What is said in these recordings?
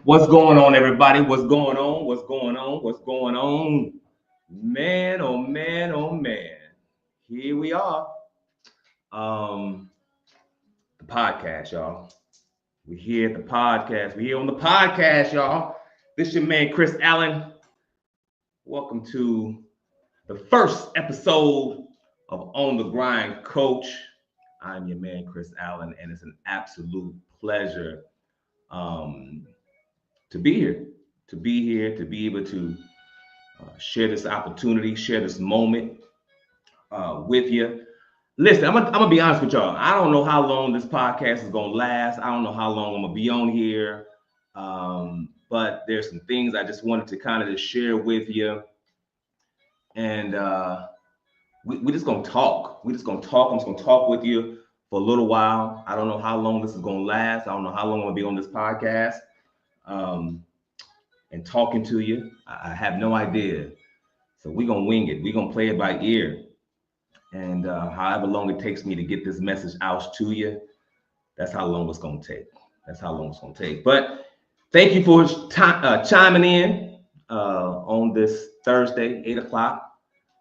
What's going on, everybody? What's going on? What's going on? What's going on? Man, oh man, oh man. Here we are. Um, the podcast, y'all. We're here at the podcast. We're here on the podcast, y'all. This your man, Chris Allen. Welcome to the first episode of On the Grind Coach. I'm your man, Chris Allen, and it's an absolute pleasure to be here, to be able to share this opportunity, share this moment with you. Listen, I'm gonna be honest with y'all. I don't know how long this podcast is gonna last. I don't know how long I'm gonna be on here, but there's some things I just wanted to kind of just share with you, and we're just gonna talk. We're just gonna talk. I'm just gonna talk with you for a little while. I don't know how long this is gonna last. I don't know how long I'm gonna be on this podcast. And talking to you. I have no idea. So we're going to wing it. We're going to play it by ear. And however long it takes me to get this message out to you, that's how long it's going to take. That's how long it's going to take. But thank you for chiming in on this Thursday, 8 o'clock.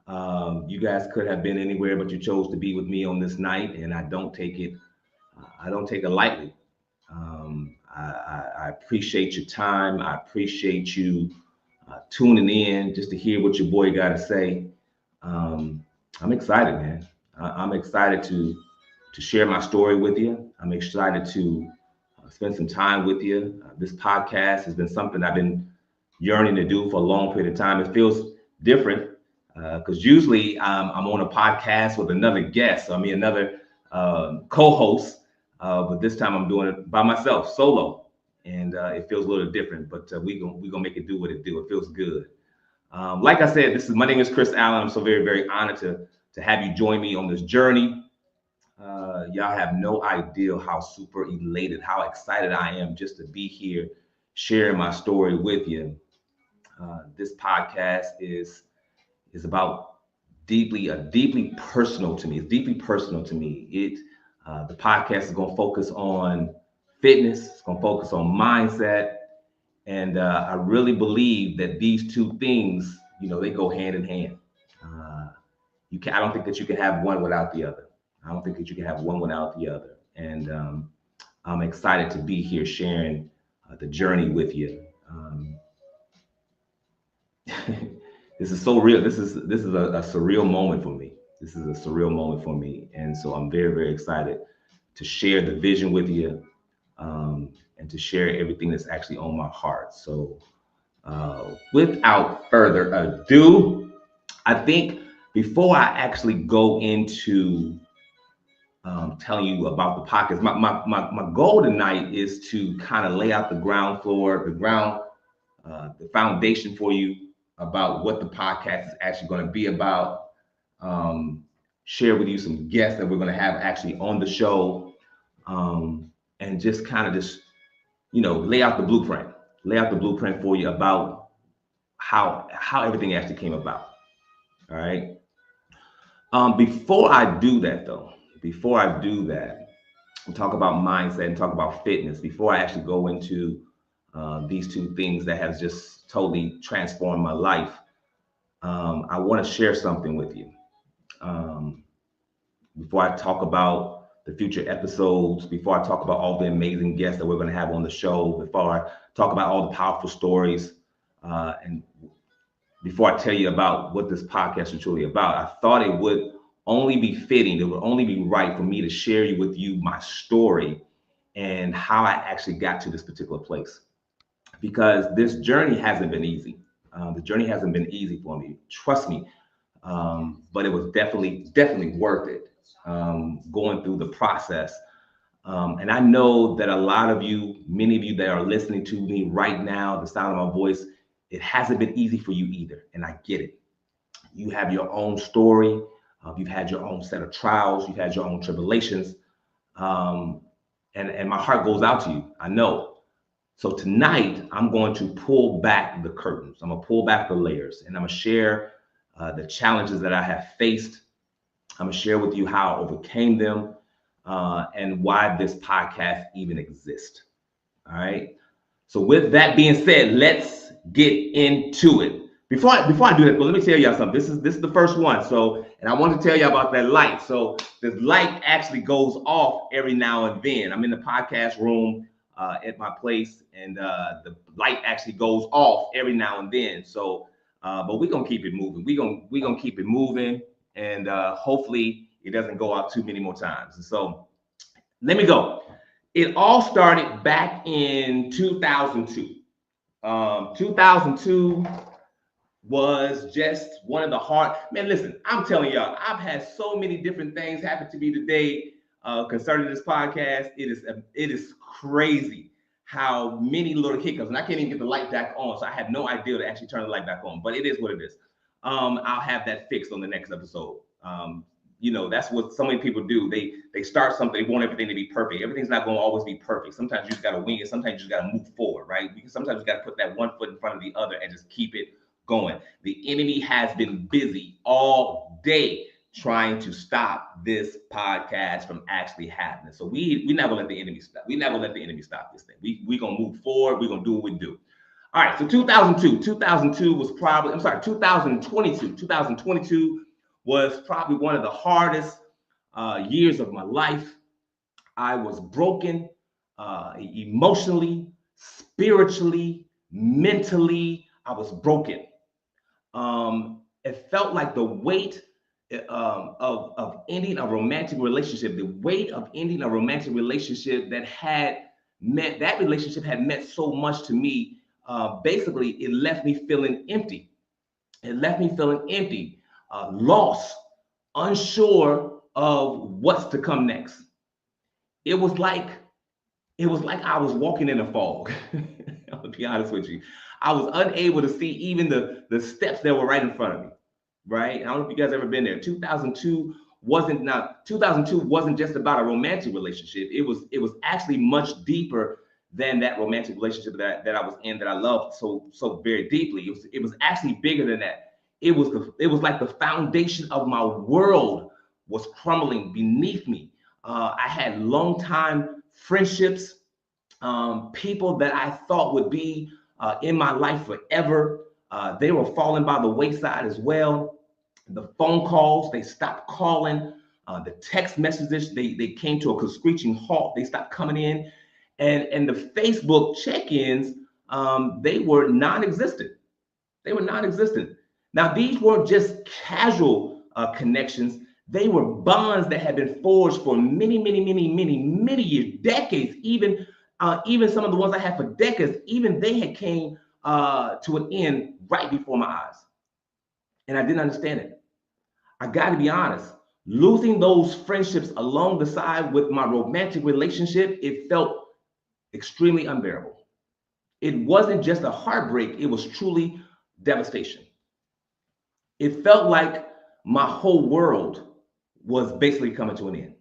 You guys could have been anywhere, but you chose to be with me on this night. And I don't take it lightly. I appreciate your time. I appreciate you tuning in just to hear what your boy got to say. I'm excited, man. I'm excited to share my story with you. I'm excited to spend some time with you. This podcast has been something I've been yearning to do for a long period of time. It feels different because usually I'm on a podcast with another guest, another co-host. But this time I'm doing it by myself, solo, and it feels a little different. But we gonna make it do what it do. It feels good. Like I said, my name is Chris Allen. I'm so very, very honored to have you join me on this journey. Y'all have no idea how super elated, how excited I am just to be here, sharing my story with you. This podcast is about deeply personal to me. It's deeply personal to me. The podcast is going to focus on fitness. It's going to focus on mindset. And I really believe that these two things, they go hand in hand. I don't think that you can have one without the other. And I'm excited to be here sharing the journey with you. This is so real. This is a surreal moment for me. And so I'm very, very excited to share the vision with you and to share everything that's actually on my heart. So without further ado, I think before I actually go into telling you about the podcast, my goal tonight is to kind of lay out the foundation for you about what the podcast is actually going to be about. Share with you some guests that we're going to have actually on the show, and just kind of lay out the blueprint for you about how everything actually came about. All right. Before I do that, and talk about mindset and talk about fitness, before I actually go into these two things that has just totally transformed my life, I want to share something with you. Before I talk about the future episodes, before I talk about all the amazing guests that we're going to have on the show, before I talk about all the powerful stories, and before I tell you about what this podcast is truly about, I thought it would only be fitting, it would only be right for me to share with you my story and how I actually got to this particular place. Because this journey hasn't been easy. The journey hasn't been easy for me, trust me. But it was definitely worth it, going through the process. And I know that many of you that are listening to me right now, the sound of my voice, it hasn't been easy for you either. And I get it. You have your own story. You've had your own set of trials. You've had your own tribulations. And my heart goes out to you. I know. So tonight, I'm going to pull back the curtains. I'm going to pull back the layers, and I'm going to share the challenges that I have faced. I'm going to share with you how I overcame them and why this podcast even exists. All right. So with that being said, let's get into it. Before I do that, but let me tell y'all something. This is the first one. So, and I want to tell you about that light. So the light actually goes off every now and then. I'm in the podcast room at my place, and the light actually goes off every now and then. So, but we're gonna keep it moving. We're gonna keep it moving, and hopefully it doesn't go out too many more times. And so let me go. It all started back in 2002. 2002 was just one of the hard, man, listen, I'm telling y'all, I've had so many different things happen to me today concerning this podcast. It is crazy how many little hiccups, and I can't even get the light back on, so I have no idea to actually turn the light back on, but it is what it is. I'll have that fixed on the next episode. That's what so many people do. They start something, they want everything to be perfect. Everything's not going to always be perfect. Sometimes you just got to wing it. Sometimes you just got to move forward, right? Sometimes you got to put that one foot in front of the other and just keep it going. The enemy has been busy all day trying to stop this podcast from actually happening. So we never let the enemy stop. We never let the enemy stop this thing. We gonna move forward. We're gonna do what we do. All right. So 2022 was probably, 2022 was probably one of the hardest years of my life. I was broken emotionally, spiritually, mentally. I was broken. It felt like the weight of ending a romantic relationship, the weight of ending a romantic relationship that relationship had meant so much to me. Basically, it left me feeling empty. It left me feeling empty, lost, unsure of what's to come next. It was like I was walking in a fog. I'll be honest with you. I was unable to see even the steps that were right in front of me. Right? I don't know if you guys ever been there. 2002 wasn't just about a romantic relationship. It was actually much deeper than that romantic relationship that I was in, that I loved so very deeply. It was actually bigger than that. It was like the foundation of my world was crumbling beneath me. I had long time friendships, people that I thought would be in my life forever. They were falling by the wayside as well. The phone calls, they stopped calling. The text messages, they came to a screeching halt. They stopped coming in. And the Facebook check-ins, they were non-existent. They were non-existent. Now, these weren't just casual connections. They were bonds that had been forged for many, many, many, many, many years, decades. Even some of the ones I had for decades, even they had came to an end right before my eyes. And I didn't understand it. I got to be honest. Losing those friendships along the side with my romantic relationship, it felt extremely unbearable. It wasn't just a heartbreak, it was truly devastation. It felt like my whole world was basically coming to an end.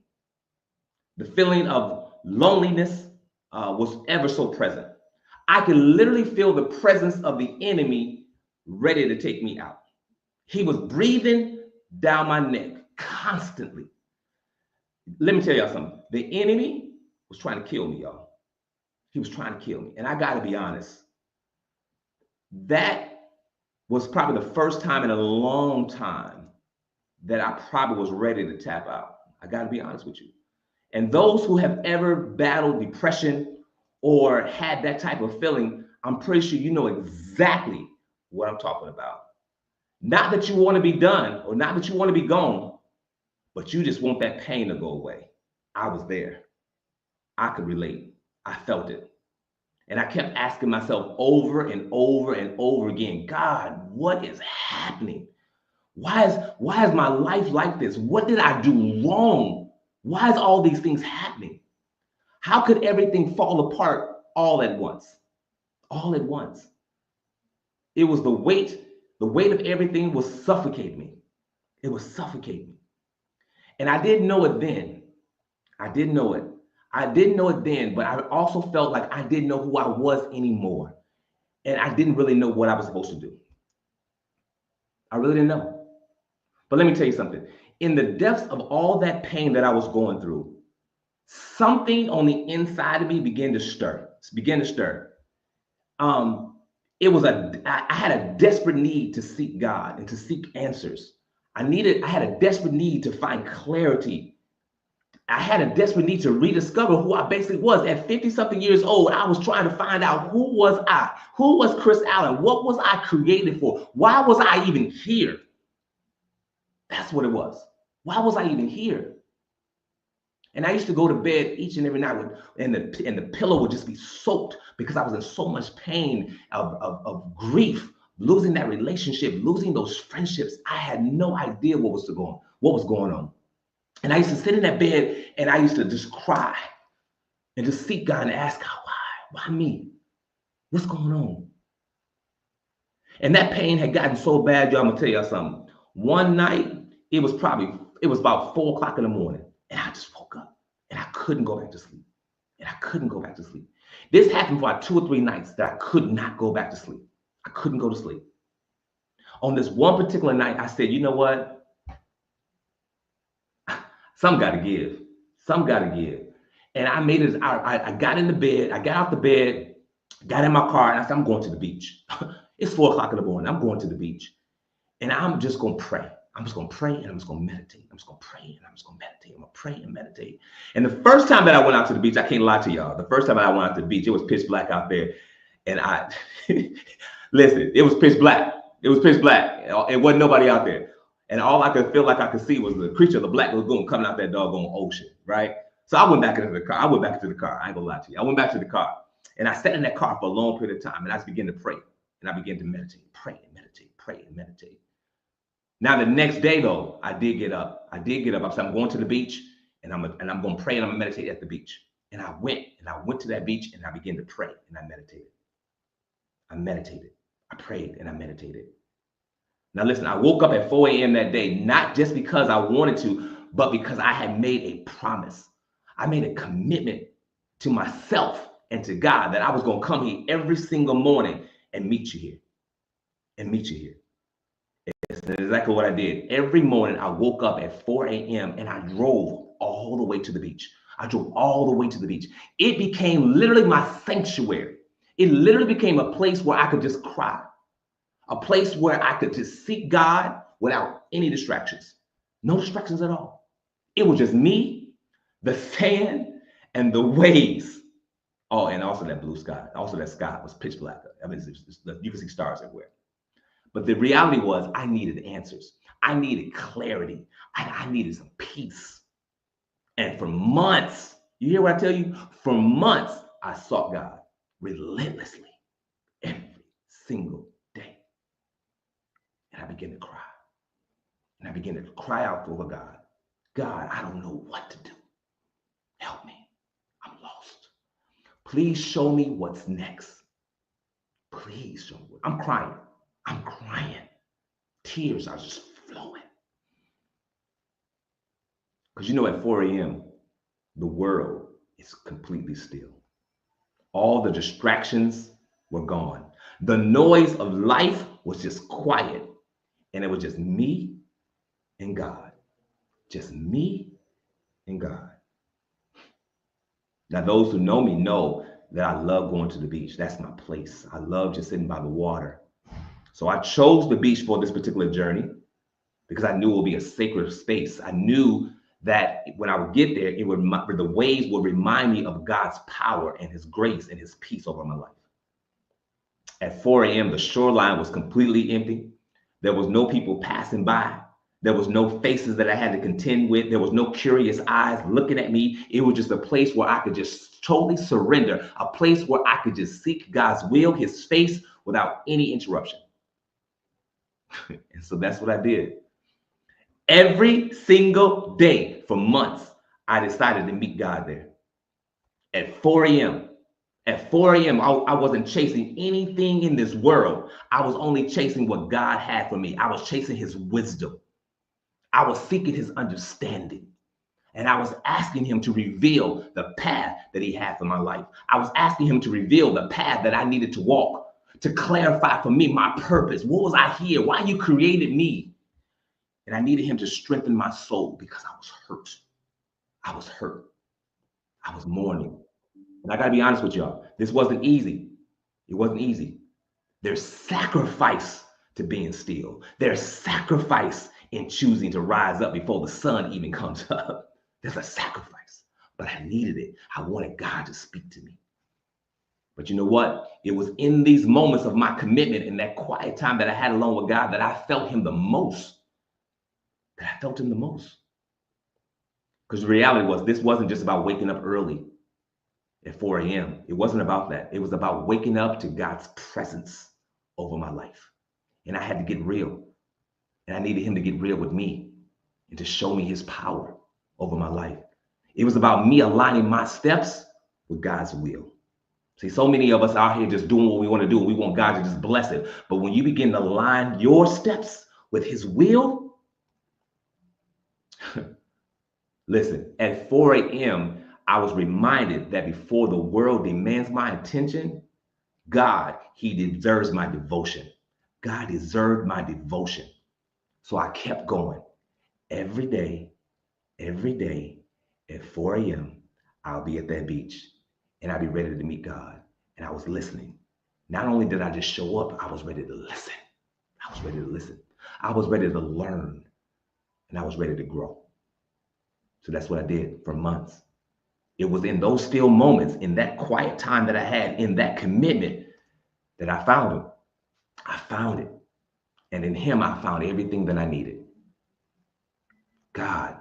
The feeling of loneliness was ever so present. I could literally feel the presence of the enemy ready to take me out. He was breathing down my neck constantly. Let me tell y'all something. The enemy was trying to kill me, y'all. He was trying to kill me. And I got to be honest, that was probably the first time in a long time that I probably was ready to tap out. I got to be honest with you. And those who have ever battled depression or had that type of feeling, I'm pretty sure you know exactly what I'm talking about. Not that you want to be done or not that you want to be gone, but you just want that pain to go away. I was there. I could relate. I felt it. And I kept asking myself over and over and over again, God, what is happening? Why is my life like this? What did I do wrong? Why is all these things happening? How could everything fall apart all at once? All at once. It was the weight of everything was suffocating me. It was suffocating me. And I didn't know it then. I didn't know it. I didn't know it then, but I also felt like I didn't know who I was anymore. And I didn't really know what I was supposed to do. I really didn't know. But let me tell you something. In the depths of all that pain that I was going through, something on the inside of me began to stir. It was I had a desperate need to seek God and to seek answers. I had a desperate need to find clarity. I had a desperate need to rediscover who I basically was. At 50 something years old, I was trying to find out who was I? Who was Chris Allen? What was I created for? Why was I even here? That's what it was. Why was I even here? And I used to go to bed each and every night and the pillow would just be soaked because I was in so much pain of grief, losing that relationship, losing those friendships. I had no idea what was going on. And I used to sit in that bed and I used to just cry and just seek God and ask God, why me? What's going on? And that pain had gotten so bad, y'all, I'm gonna tell y'all something. One night, it was about 4 o'clock in the morning, and I just woke up and I couldn't go back to sleep. This happened for like 2 or 3 nights that I could not go back to sleep. I couldn't go to sleep. On this one particular night, I said, you know what? Some got to give. And I made it. I got in the bed. I got out the bed, got in my car, and I said, I'm going to the beach. It's 4 o'clock in the morning. I'm going to the beach. And I'm just going to pray. I'm just going to pray and I'm just going to meditate. I'm just going to pray and I'm just going to meditate. I'm going to pray and meditate. And the first time that I went out to the beach, I can't lie to y'all. The first time that I went out to the beach, it was pitch black out there. And listen, it was pitch black. It wasn't nobody out there. And all I could feel like I could see was the creature of the black lagoon coming out that doggone ocean, right? So I went back into the car. I ain't gonna lie to you. I went back to the car and I sat in that car for a long period of time and I just began to pray and I began to meditate, pray and meditate. Now the next day though, I did get up. I said, I'm going to the beach and I'm going to pray and I'm going to meditate at the beach. And I went to that beach and I began to pray and I meditated. I prayed and I meditated. Now listen, I woke up at 4 a.m. that day, not just because I wanted to, but because I had made a promise. I made a commitment to myself and to God that I was going to come here every single morning and meet you here. That's exactly what I did. Every morning I woke up at 4 a.m. and I drove all the way to the beach. It became literally my sanctuary. It literally became a place where I could just cry. A place where I could just seek God without any distractions. No distractions at all. It was just me, the sand, and the waves. Oh, and also that blue sky. Also that sky was pitch black. I mean, you can see stars everywhere. But the reality was I needed answers. I needed clarity. I needed some peace. And for months, you hear what I tell you? For months, I sought God relentlessly every single day. And I began to cry. And I began to cry out for God. God, I don't know what to do. Help me. I'm lost. Please show me what's next. Please show me. I'm crying. Tears are just flowing. Because you know, at 4 a.m., the world is completely still. All the distractions were gone. The noise of life was just quiet. And it was just me and God. Just me and God. Now, those who know me know that I love going to the beach. That's my place. I love just sitting by the water. So I chose the beach for this particular journey because I knew it would be a sacred space. I knew that when I would get there, the waves would remind me of God's power and his grace and his peace over my life. At 4 a.m., the shoreline was completely empty. There was no people passing by. There was no faces that I had to contend with. There was no curious eyes looking at me. It was just a place where I could just totally surrender, a place where I could just seek God's will, his face, without any interruption. And so that's what I did. Every single day for months, I decided to meet God there. At 4 a.m., I wasn't chasing anything in this world. I was only chasing what God had for me. I was chasing his wisdom. I was seeking his understanding. And I was asking him to reveal the path that he had for my life. I was asking him to reveal the path that I needed to walk, to clarify for me my purpose. What was I here? Why you created me? And I needed him to strengthen my soul because I was hurt. I was mourning. And I got to be honest with y'all, this wasn't easy. It wasn't easy. There's sacrifice to being still. There's sacrifice in choosing to rise up before the sun even comes up. There's a sacrifice, but I needed it. I wanted God to speak to me. But you know what? It was in these moments of my commitment, in that quiet time that I had alone with God, that I felt him the most. That I felt him the most. Because the reality was, this wasn't just about waking up early at 4 a.m. It wasn't about that. It was about waking up to God's presence over my life. And I had to get real. And I needed him to get real with me and to show me his power over my life. It was about me aligning my steps with God's will. See, so many of us out here just doing what we want to do. We want God to just bless it. But when you begin to align your steps with his will, listen, at 4 a.m., I was reminded that before the world demands my attention, God, he deserves my devotion. God deserved my devotion. So I kept going. Every day at 4 a.m., I'll be at that beach and I'll be ready to meet God. And I was listening. Not only did I just show up, I was ready to listen. I was ready to listen. I was ready to learn, and I was ready to grow. So that's what I did for months. It was in those still moments, in that quiet time that I had, in that commitment, that I found him. I found it. And in him, I found everything that I needed. God,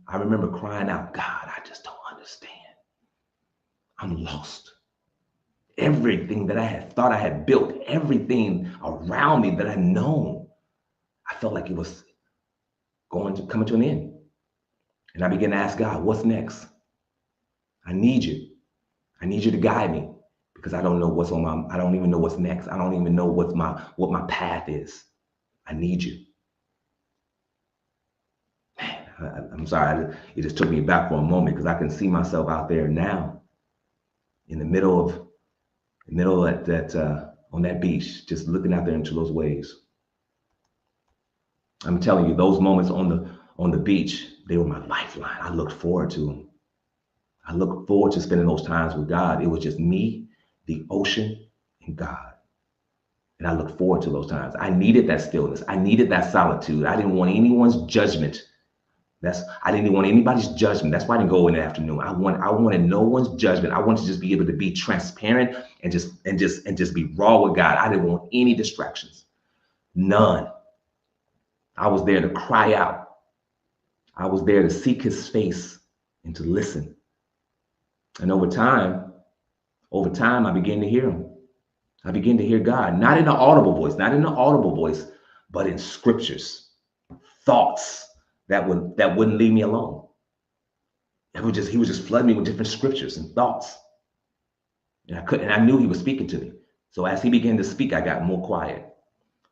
I remember crying out, God, I just don't understand. I'm lost. Everything that I had thought I had built, everything around me that I'd known, I felt like it was coming to an end. And I began to ask God, what's next? I need you. I need you to guide me, because I don't know I don't even know what's next. I don't even know what my path is. I need you. Man, I'm sorry. It just took me back for a moment, because I can see myself out there now in the middle of that on that beach, just looking out there into those waves. I'm telling you, those moments on the beach, they were my lifeline. I looked forward to them. I looked forward to spending those times with God. It was just me, the ocean, and God. And I looked forward to those times. I needed that stillness. I needed that solitude. I didn't want anyone's judgment. I didn't want anybody's judgment. That's why I didn't go in the afternoon. I wanted no one's judgment. I wanted to just be able to be transparent and just be raw with God. I didn't want any distractions. None. I was there to cry out. I was there to seek his face and to listen. And over time, I began to hear him. I began to hear God, not in an audible voice, but in scriptures, thoughts that wouldn't leave me alone. He would just flood me with different scriptures and thoughts. And I knew he was speaking to me. So as he began to speak, I got more quiet.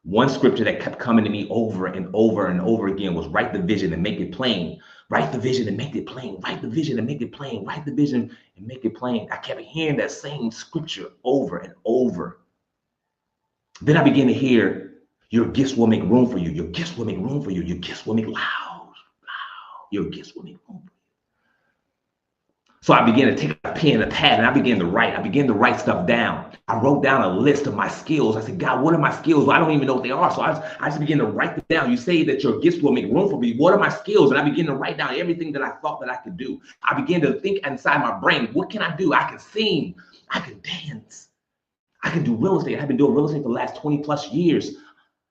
One scripture that kept coming to me over and over and over again was, write the vision and make it plain. Write the vision and make it plain. Write the vision and make it plain. Write the vision and make it plain. I kept hearing that same scripture over and over. Then I began to hear, your gifts will make room for you. Your gifts will make room for you. Your gifts will make loud. Your gifts will make room for you. So I began to take a pen and a pad, and I began to write stuff down. I wrote down a list of my skills. I said, God, what are my skills? Well, I don't even know what they are. So I just began to write them down. You say that your gifts will make room for me. What are my skills? And I began to write down everything that I thought that I could do. I began to think inside my brain, what can I do? I can sing. I can dance. I can do real estate. I've been doing real estate for the last 20 plus years.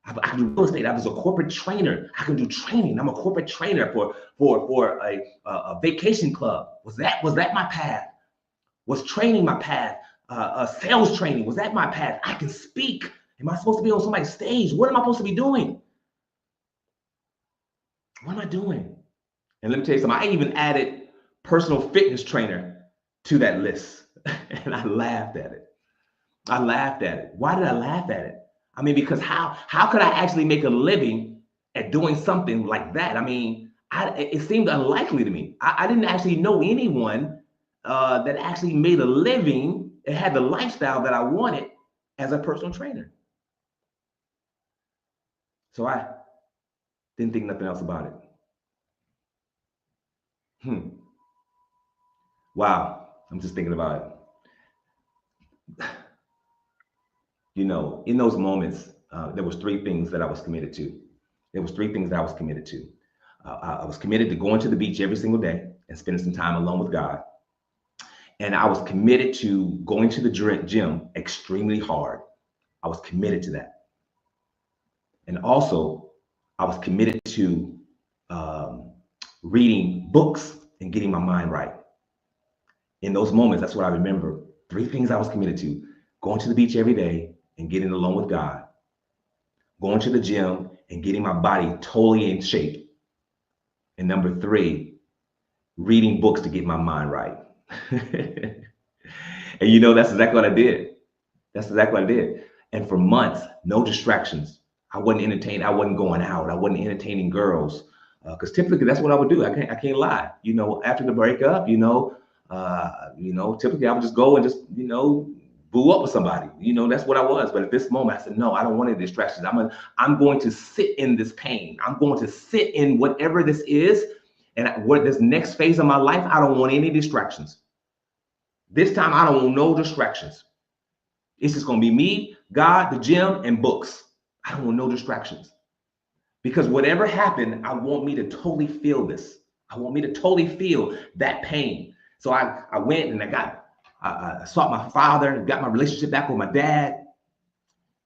I can do real estate. I was a corporate trainer. I can do training. I'm a corporate trainer for a vacation club. Was that my path? Was training my path? Sales training, was that my path? I can speak. Am I supposed to be on somebody's stage? What am I supposed to be doing? What am I doing? And let me tell you something. I even added personal fitness trainer to that list, and I laughed at it. Why did I laugh at it? I mean, because how could I actually make a living at doing something like that? I mean, it seemed unlikely to me. I didn't actually know anyone that actually made a living and had the lifestyle that I wanted as a personal trainer. So I didn't think nothing else about it. Wow, I'm just thinking about it. in those moments, there was three things that I was committed to. There was three things that I was committed to. I was committed to going to the beach every single day and spending some time alone with God. And I was committed to going to the gym extremely hard. I was committed to that. And also, I was committed to reading books and getting my mind right. In those moments, that's what I remember. Three things I was committed to: going to the beach every day and getting alone with God, going to the gym and getting my body totally in shape, and number three, reading books to get my mind right. And that's exactly what I did. That's exactly what I did. And for months, no distractions. I wasn't entertained. I wasn't going out. I wasn't entertaining girls, because typically that's what I would do. I can't lie. After the breakup, typically I would just go and just boo up with somebody. That's what I was. But at this moment, I said, no, I don't want any distractions. I'm going to sit in this pain. I'm going to sit in whatever this is, and what this next phase of my life. I don't want any distractions. This time, I don't want no distractions. It's just going to be me, God, the gym, and books. I don't want no distractions. Because whatever happened, I want me to totally feel this. I want me to totally feel that pain. So I went and I sought my father, got my relationship back with my dad.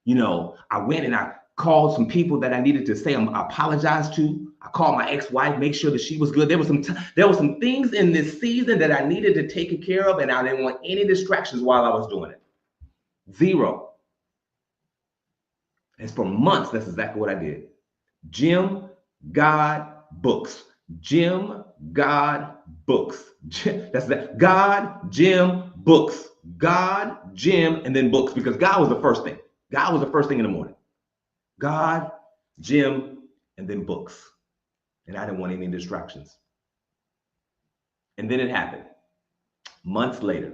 I went and I called some people that I needed to say I apologize to. I called my ex-wife, make sure that she was good. There were some things in this season that I needed to take care of, and I didn't want any distractions while I was doing it. Zero. And for months, that's exactly what I did. Gym, God, books. Gym, God, books. That's that. God, gym, books. God, gym, and then books, because God was the first thing. God was the first thing in the morning. God, gym, and then books. And I didn't want any distractions. And then it happened. Months later,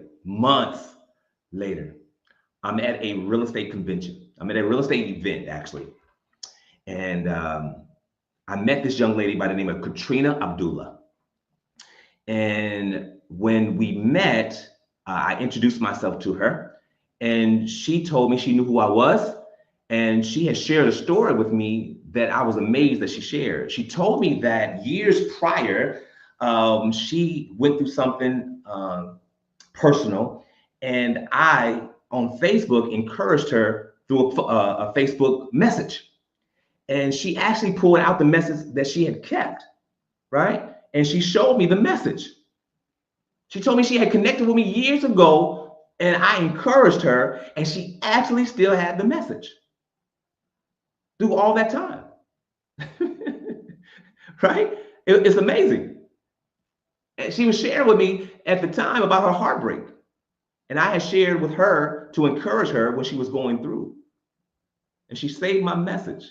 I'm at a real estate convention. I'm at a real estate event, actually. And I met this young lady by the name of Katrina Abdullah. And when we met, I introduced myself to her, and she told me she knew who I was. And she had shared a story with me that I was amazed that she shared. She told me that years prior, she went through something personal, and I, on Facebook, encouraged her through a Facebook message. And she actually pulled out the message that she had kept, right? And she showed me the message. She told me she had connected with me years ago, and I encouraged her, and she actually still had the message through all that time. Right? It's amazing. And she was sharing with me at the time about her heartbreak. And I had shared with her to encourage her when she was going through. And she saved my message.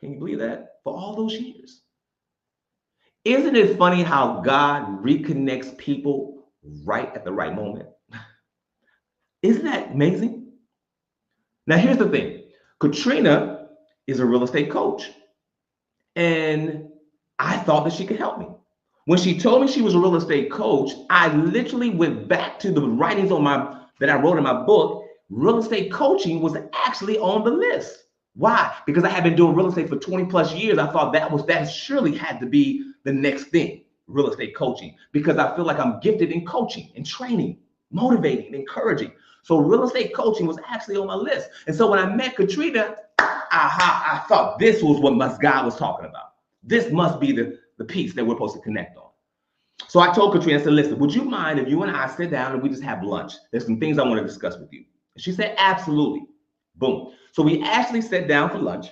Can you believe that? For all those years. Isn't it funny how God reconnects people right at the right moment? Isn't that amazing? Now, here's the thing. Katrina is a real estate coach. And I thought that she could help me. When she told me she was a real estate coach, I literally went back to the writings that I wrote in my book. Real estate coaching was actually on the list. Why? Because I had been doing real estate for 20 plus years. I thought that surely had to be the next thing, real estate coaching, because I feel like I'm gifted in coaching and training, motivating, encouraging. So real estate coaching was actually on my list. And so when I met Katrina, I thought this was what God was talking about. This must be the piece that we're supposed to connect on. So I told Katrina, I said, listen, would you mind if you and I sit down and we just have lunch? There's some things I want to discuss with you. And she said, absolutely. Boom. So we actually sat down for lunch.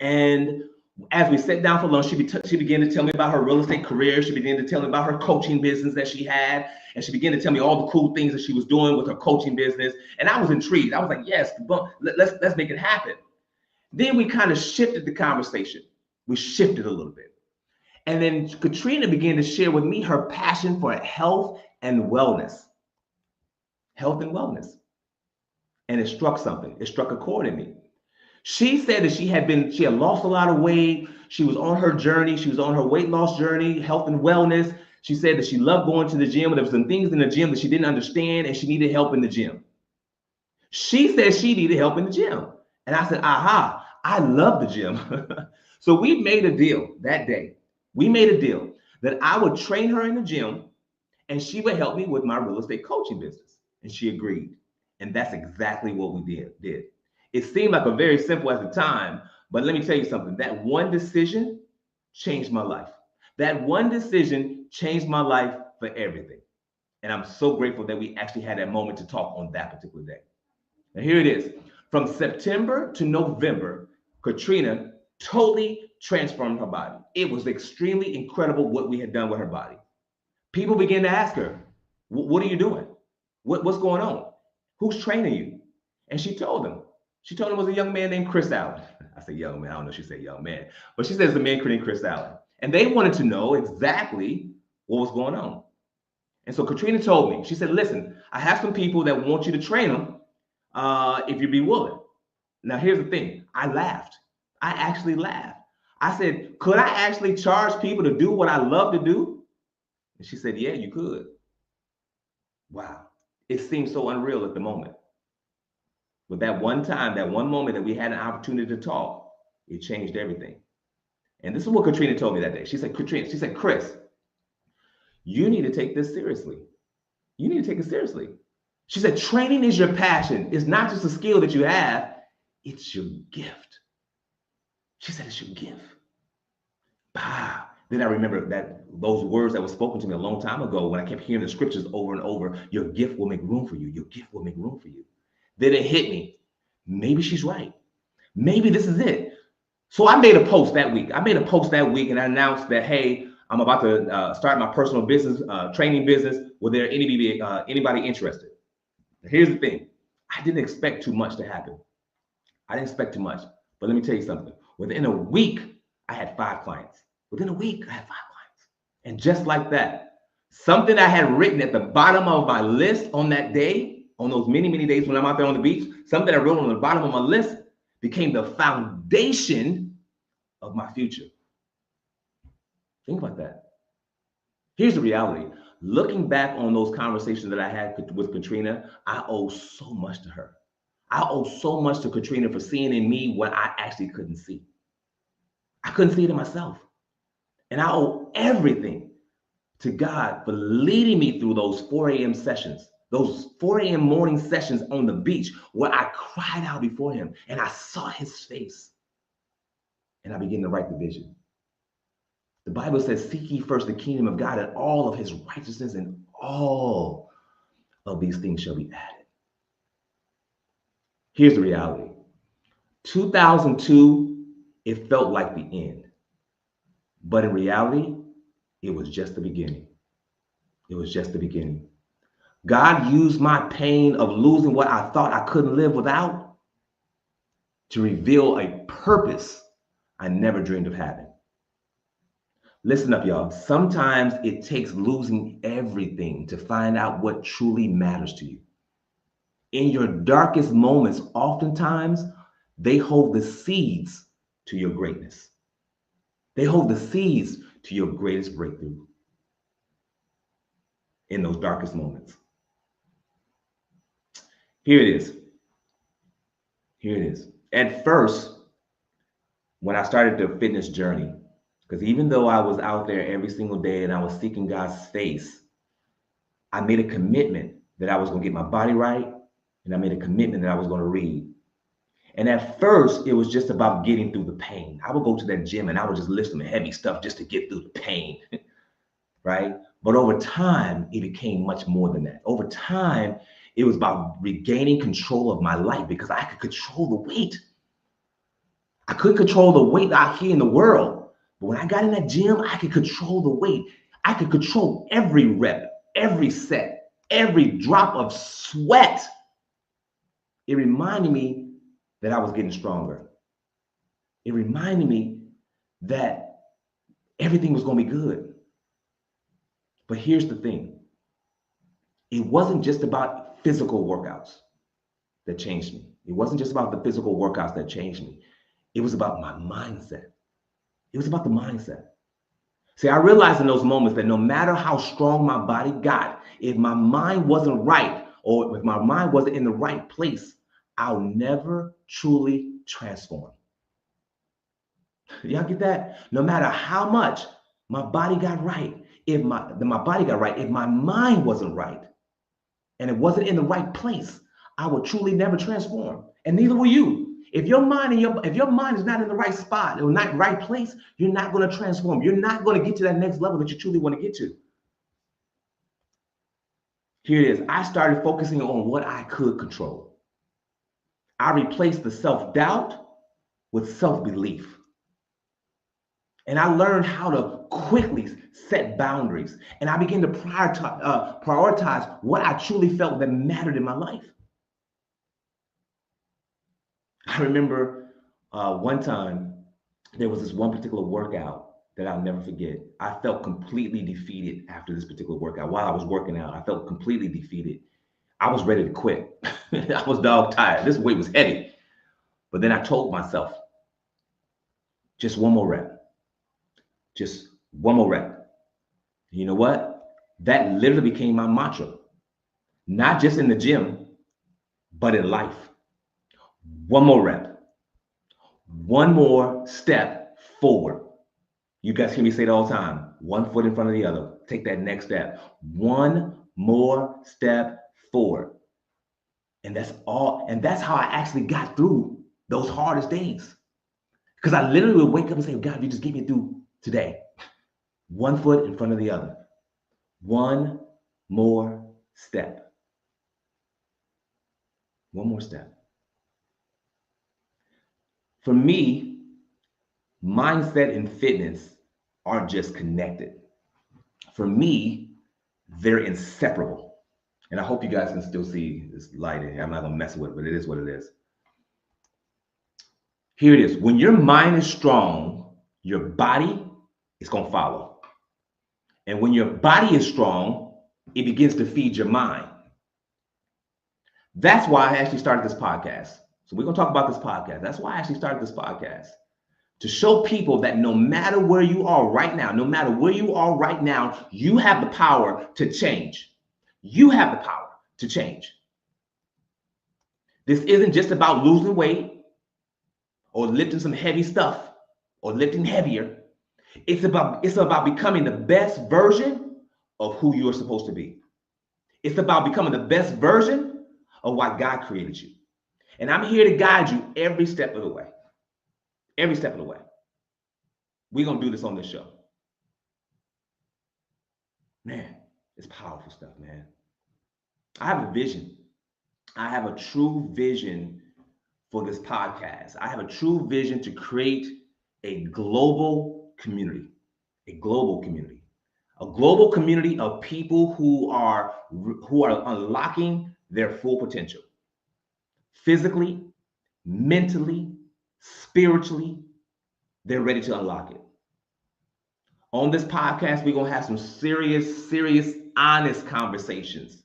And as we sat down for lunch, she began to tell me about her real estate career. She began to tell me about her coaching business that she had. And she began to tell me all the cool things that she was doing with her coaching business. And I was intrigued. I was like, yes, let's make it happen. Then we kind of shifted the conversation. We shifted a little bit. And then Katrina began to share with me her passion for health and wellness. Health and wellness. And it struck something. It struck a chord in me. She said that she had lost a lot of weight. She was on her journey. She was on her weight loss journey, health and wellness. She said that she loved going to the gym, but there were some things in the gym that she didn't understand, and she needed help in the gym. She said she needed help in the gym. And I said, aha, I love the gym. So we made a deal that day. We made a deal that I would train her in the gym and she would help me with my real estate coaching business. And she agreed. And that's exactly what we did. It seemed like a very simple at the time, but let me tell you something. That one decision changed my life. That one decision changed my life for everything. And I'm so grateful that we actually had that moment to talk on that particular day. And here it is. From September to November, Katrina totally transformed her body. It was extremely incredible what we had done with her body. People began to ask her, what are you doing? What's going on? Who's training you? And she told them. She told them it was a young man named Chris Allen. I say young man. I don't know if she said young man. But she says the man named Chris Allen. And they wanted to know exactly what was going on. And so Katrina told me, she said, listen, I have some people that want you to train them if you'd be willing. Now, here's the thing. I laughed. I actually laughed. I said, could I actually charge people to do what I love to do? And she said, yeah, you could. Wow. It seemed so unreal at the moment. But that one time, that one moment that we had an opportunity to talk, it changed everything. And this is what Katrina told me that day. She said, Chris, you need to take this seriously. You need to take it seriously. She said, training is your passion. It's not just a skill that you have, it's your gift. She said, it's your gift. Bah. Then I remember that those words that were spoken to me a long time ago when I kept hearing the scriptures over and over, your gift will make room for you. Your gift will make room for you. Then it hit me. Maybe she's right. Maybe this is it. So I made a post that week. And I announced that, hey, I'm about to start my personal business, training business. Will there anybody interested? Here's the thing. I didn't expect too much to happen. I didn't expect too much. But let me tell you something. Within a week, I had 5 clients. Within a week, I had 5 clients. And just like that, something I had written at the bottom of my list on that day, on those many, many days when I'm out there on the beach, something I wrote on the bottom of my list became the foundation of my future. Think about that. Here's the reality. Looking back on those conversations that I had with Katrina, I owe so much to her. I owe so much to Katrina for seeing in me what I actually couldn't see. I couldn't see it in myself. And I owe everything to God for leading me through those 4 a.m. sessions, those 4 a.m. morning sessions on the beach where I cried out before him and I saw his face and I began to write the vision. The Bible says, seek ye first the kingdom of God and all of his righteousness, and all of these things shall be added. Here's the reality. 2002, it felt like the end. But in reality, it was just the beginning. It was just the beginning. God used my pain of losing what I thought I couldn't live without to reveal a purpose I never dreamed of having. Listen up, y'all. Sometimes it takes losing everything to find out what truly matters to you. In your darkest moments, oftentimes, they hold the seeds to your greatness. They hold the seeds to your greatest breakthrough in those darkest moments. Here it is. Here it is. At first, when I started the fitness journey, because even though I was out there every single day and I was seeking God's face, I made a commitment that I was going to get my body right, and I made a commitment that I was going to read. And at first, it was just about getting through the pain. I would go to that gym and I would just lift some heavy stuff just to get through the pain, right? But over time, it became much more than that. Over time, it was about regaining control of my life because I could control the weight. I couldn't control the weight out here in the world. But when I got in that gym, I could control the weight. I could control every rep, every set, every drop of sweat. It reminded me that I was getting stronger. It reminded me that everything was going to be good. But here's the thing. It wasn't just about physical workouts that changed me. It wasn't just about the physical workouts that changed me. It was about my mindset. It was about the mindset. See, I realized in those moments that no matter how strong my body got, if my mind wasn't right, or if my mind wasn't in the right place, I'll never truly transform. Y'all get that? No matter how much my body got right, if my mind wasn't right and it wasn't in the right place, I would truly never transform. And neither will you. If your mind is not in the right spot or not right place, you're not going to transform. You're not going to get to that next level that you truly want to get to. Here it is. I started focusing on what I could control. I replaced the self-doubt with self-belief. And I learned how to quickly set boundaries. And I began to prioritize what I truly felt that mattered in my life. I remember one time there was this one particular workout that I'll never forget. I felt completely defeated after this particular workout. While I was working out, I felt completely defeated. I was ready to quit. I was dog tired. This weight was heavy. But then I told myself, just one more rep. Just one more rep. You know what? That literally became my mantra. Not just in the gym, but in life. One more rep. One more step forward. You guys hear me say it all the time. One foot in front of the other. Take that next step. One more step forward. And that's all. And that's how I actually got through those hardest days. Because I literally would wake up and say, God, you just get me through today. One foot in front of the other. One more step. One more step. For me, mindset and fitness aren't just connected. For me, they're inseparable. And I hope you guys can still see this light in here. I'm not going to mess with it, but it is what it is. Here it is. When your mind is strong, your body is going to follow. And when your body is strong, it begins to feed your mind. That's why I actually started this podcast. So we're going to talk about this podcast. That's why I actually started this podcast. To show people that no matter where you are right now, you have the power to change. You have the power to change. This isn't just about losing weight or lifting some heavy stuff or lifting heavier. It's about becoming the best version of who you are supposed to be. It's about becoming the best version of what God created you. And I'm here to guide you every step of the way. Every step of the way. We're going to do this on this show. Man, it's powerful stuff, man. I have a vision. I have a true vision for this podcast. I have a true vision to create a global community. A global community. A global community of people who are unlocking their full potential. Physically, mentally, spiritually, they're ready to unlock it. On this podcast, we're going to have some serious, honest conversations.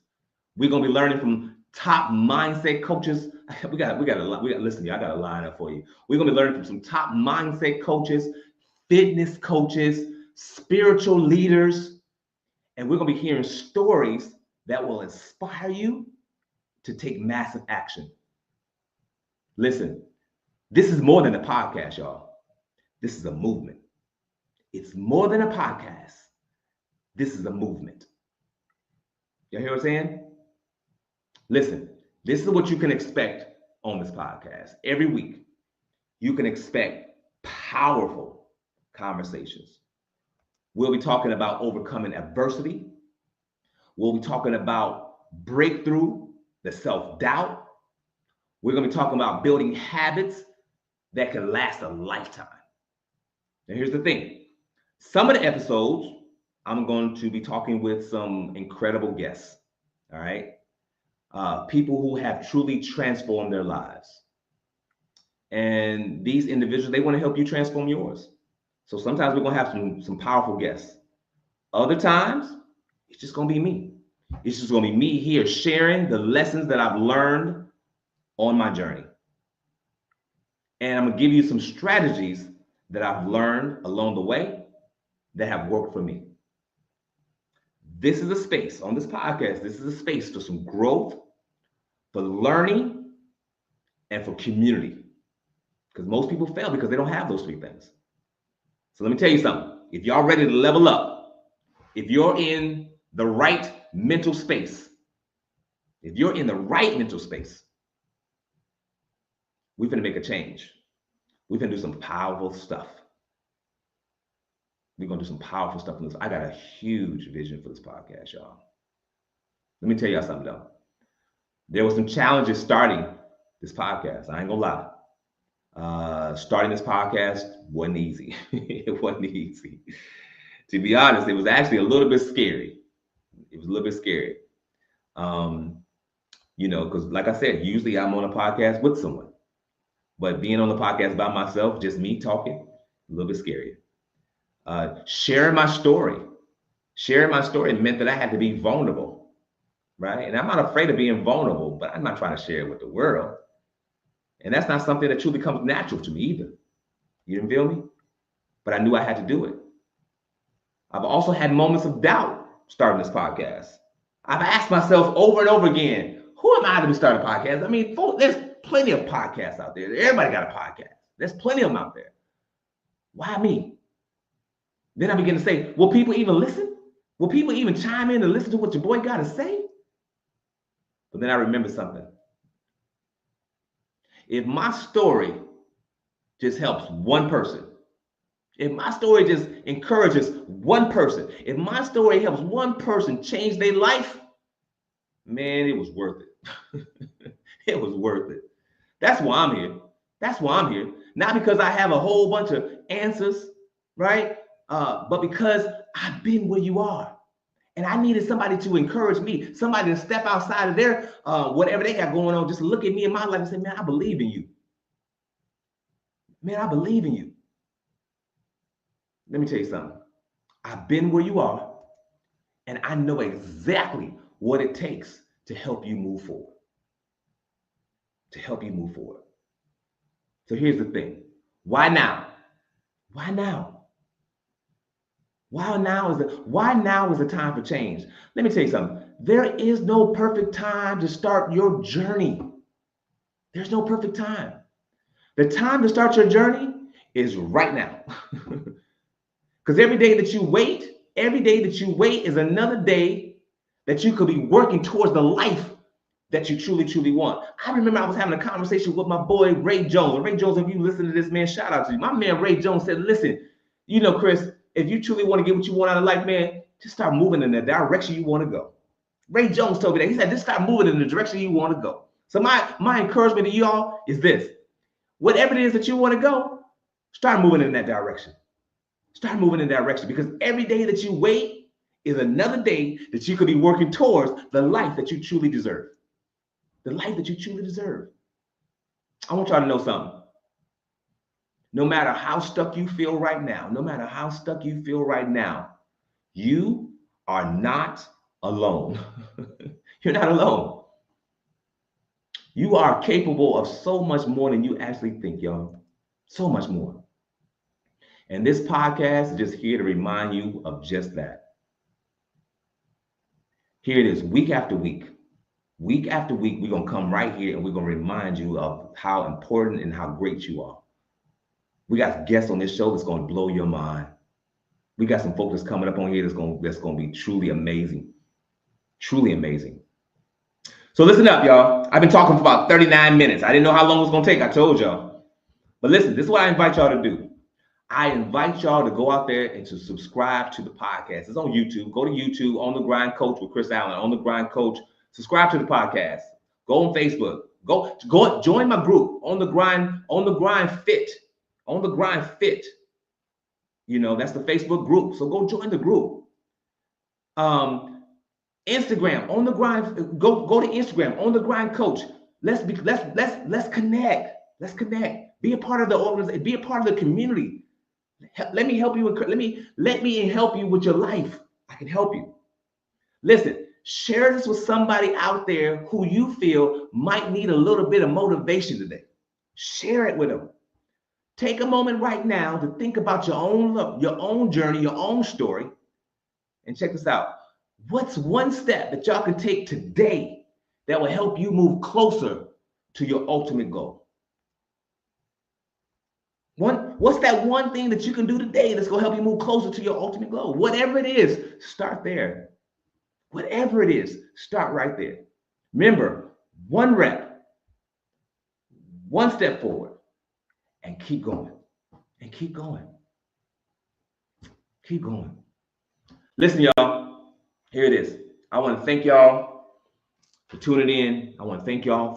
We're going to be learning from top mindset coaches. Listen, I got a line up for you. We're going to be learning from some top mindset coaches, fitness coaches, spiritual leaders, and we're going to be hearing stories that will inspire you to take massive action. Listen, this is more than a podcast, y'all. This is a movement. It's more than a podcast. This is a movement. Y'all hear what I'm saying? Listen, this is what you can expect on this podcast. Every week, you can expect powerful conversations. We'll be talking about overcoming adversity. We'll be talking about breakthrough, the self-doubt. We're going to be talking about building habits that can last a lifetime. Now, here's the thing. Some of the episodes, I'm going to be talking with some incredible guests, all right? People who have truly transformed their lives. And these individuals, they want to help you transform yours. So sometimes we're going to have some powerful guests. Other times, it's just going to be me. It's just going to be me here sharing the lessons that I've learned on my journey. And I'm going to give you some strategies that I've learned along the way that have worked for me. This is a space on this podcast. This is a space for some growth, for learning, and for community. Because most people fail because they don't have those three things. So let me tell you something. If y'all ready to level up, if you're in the right mental space, we're finna make a change. We're finna do some powerful stuff. We're gonna do some powerful stuff in this. I got a huge vision for this podcast, y'all. Let me tell y'all something though. There were some challenges starting this podcast. I ain't gonna lie. Starting this podcast wasn't easy. It wasn't easy. To be honest, it was actually a little bit scary. Because like I said, usually I'm on a podcast with someone. But being on the podcast by myself, just me talking, a little bit scary. Sharing my story meant that I had to be vulnerable, right? And I'm not afraid of being vulnerable, but I'm not trying to share it with the world. And that's not something that truly comes natural to me either. You didn't feel me? But I knew I had to do it. I've also had moments of doubt starting this podcast. I've asked myself over and over again, who am I to be starting a podcast? I mean, there's plenty of podcasts out there. Everybody got a podcast. There's plenty of them out there. Why me? Then I begin to say, will people even listen? Will people even chime in and listen to what your boy got to say? But then I remember something. If my story just helps one person, if my story just encourages one person, if my story helps one person change their life, man, it was worth it. It was worth it. That's why I'm here. Not because I have a whole bunch of answers, right? But because I've been where you are. And I needed somebody to encourage me, somebody to step outside of their whatever they got going on, just look at me in my life and say, man, I believe in you. Man, I believe in you. Let me tell you something. I've been where you are, and I know exactly what it takes to help you move forward. So here's the thing. Why now? Why now is the time for change? Let me tell you something. There is no perfect time to start your journey. There's no perfect time. The time to start your journey is right now. Because every day that you wait is another day that you could be working towards the life that you truly, truly want. I remember I was having a conversation with my boy, Ray Jones. Ray Jones, if you listen to this, man, shout out to you. My man, Ray Jones, said, listen, Chris, if you truly want to get what you want out of life, man, just start moving in the direction you want to go. Ray Jones told me that. He said, just start moving in the direction you want to go. So my encouragement to y'all is this. Whatever it is that you want to go, start moving in that direction. Start moving in that direction, because every day that you wait is another day that you could be working towards the life that you truly deserve. The life that you truly deserve. I want y'all to know something. No matter how stuck you feel right now, you are not alone. You're not alone. You are capable of so much more than you actually think, y'all. So much more. And this podcast is just here to remind you of just that. Here it is, week after week. Week after week, we're going to come right here and we're going to remind you of how important and how great you are. We got guests on this show that's going to blow your mind. We got some folks that's coming up on here that's going to be truly amazing. Truly amazing. So listen up, y'all. I've been talking for about 39 minutes. I didn't know how long it was going to take. I told y'all. But listen, this is what I invite y'all to do. I invite y'all to go out there and to subscribe to the podcast. It's on YouTube. Go to YouTube, On the Grind Coach with Chris Allen, On the Grind Coach. Subscribe to the podcast. Go on Facebook. Go join my group, On the Grind Fit. On the Grind Fit. That's the Facebook group. So go join the group. Instagram, On the Grind. Go to Instagram, On the Grind Coach. Let's connect. Let's connect. Be a part of the organization. Be a part of the community. Let me help you. Let me help you with your life. I can help you. Listen, share this with somebody out there who you feel might need a little bit of motivation today. Share it with them. Take a moment right now to think about your own journey, your own story. And check this out. What's one step that y'all can take today that will help you move closer to your ultimate goal? What's that one thing that you can do today that's going to help you move closer to your ultimate goal? Whatever it is, start there. Whatever it is, start right there. Remember, 1 rep, 1 step forward, and keep going. And keep going. Keep going. Listen, y'all, here it is. I want to thank y'all for tuning in. I want to thank y'all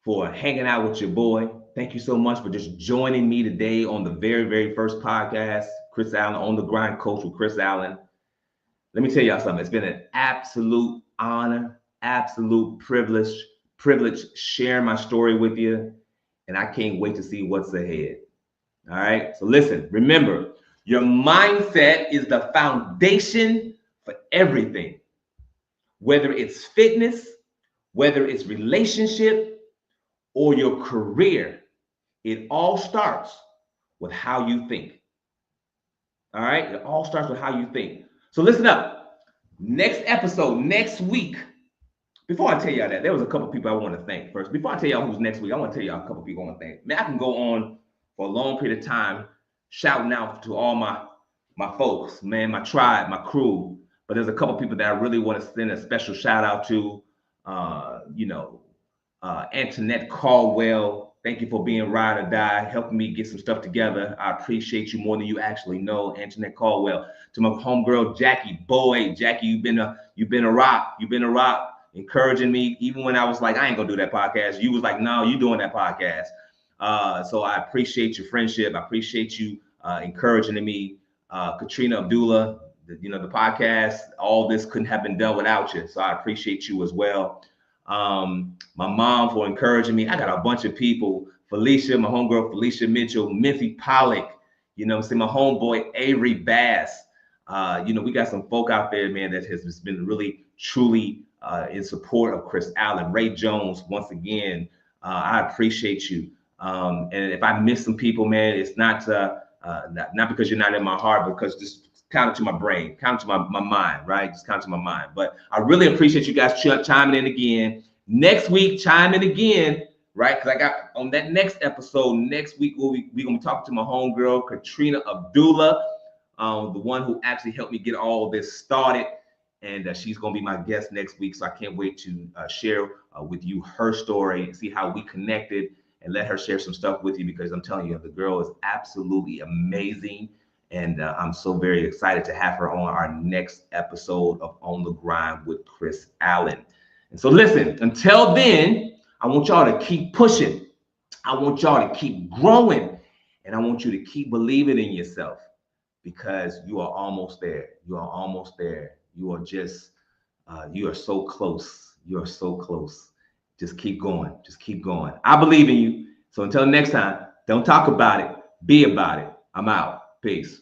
for hanging out with your boy. Thank you so much for just joining me today on the very, very first podcast, Chris Allen, On the Grind Coach with Chris Allen. Let me tell y'all something. It's been an absolute honor, absolute privilege sharing my story with you. And I can't wait to see what's ahead. All right. So listen, remember, your mindset is the foundation for everything. Whether it's fitness, whether it's relationship, or your career, it all starts with how you think. All right? It all starts with how you think. So listen up. Next episode, next week. Before I tell y'all that, there was a couple people I want to thank first. Before I tell y'all who's next week, I want to tell y'all a couple people I want to thank. Man, I can go on for a long period of time shouting out to all my folks, man, my tribe, my crew. But there's a couple people that I really want to send a special shout out to. Antoinette Caldwell, thank you for being ride or die, helping me get some stuff together. I appreciate you more than you actually know, Antoinette Caldwell. To my homegirl Jackie Boyd, Jackie, you've been a rock, encouraging me even when I was like, I ain't gonna do that podcast. You was like, no, you doing that podcast. So I appreciate your friendship. I appreciate you encouraging me. Katrina Abdullah, the podcast, all this couldn't have been done without you. So I appreciate you as well. My mom for encouraging me. I got a bunch of people. Felicia, my homegirl, Felicia Mitchell, Miffy Pollock, my homeboy, Avery Bass. We got some folk out there, man, that has been really, truly in support of Chris Allen. Ray Jones, once again, I appreciate you. And if I miss some people, man, it's not because you're not in my heart, because just count it to my brain, count it to my mind, right? Just count it to my mind. But I really appreciate you guys chiming in again. Next week, chime in again, right? Because I got on that next episode, next week, we're going to be talking to my homegirl, Katrina Abdullah, the one who actually helped me get all this started. And she's going to be my guest next week. So I can't wait to share with you her story and see how we connected and let her share some stuff with you, because I'm telling you, the girl is absolutely amazing. And I'm so very excited to have her on our next episode of On the Grind with Chris Allen. And so listen, until then, I want y'all to keep pushing. I want y'all to keep growing. And I want you to keep believing in yourself, because you are almost there. You are almost there. You are just, you are so close. You are so close. Just keep going. Just keep going. I believe in you. So until next time, don't talk about it. Be about it. I'm out. Peace.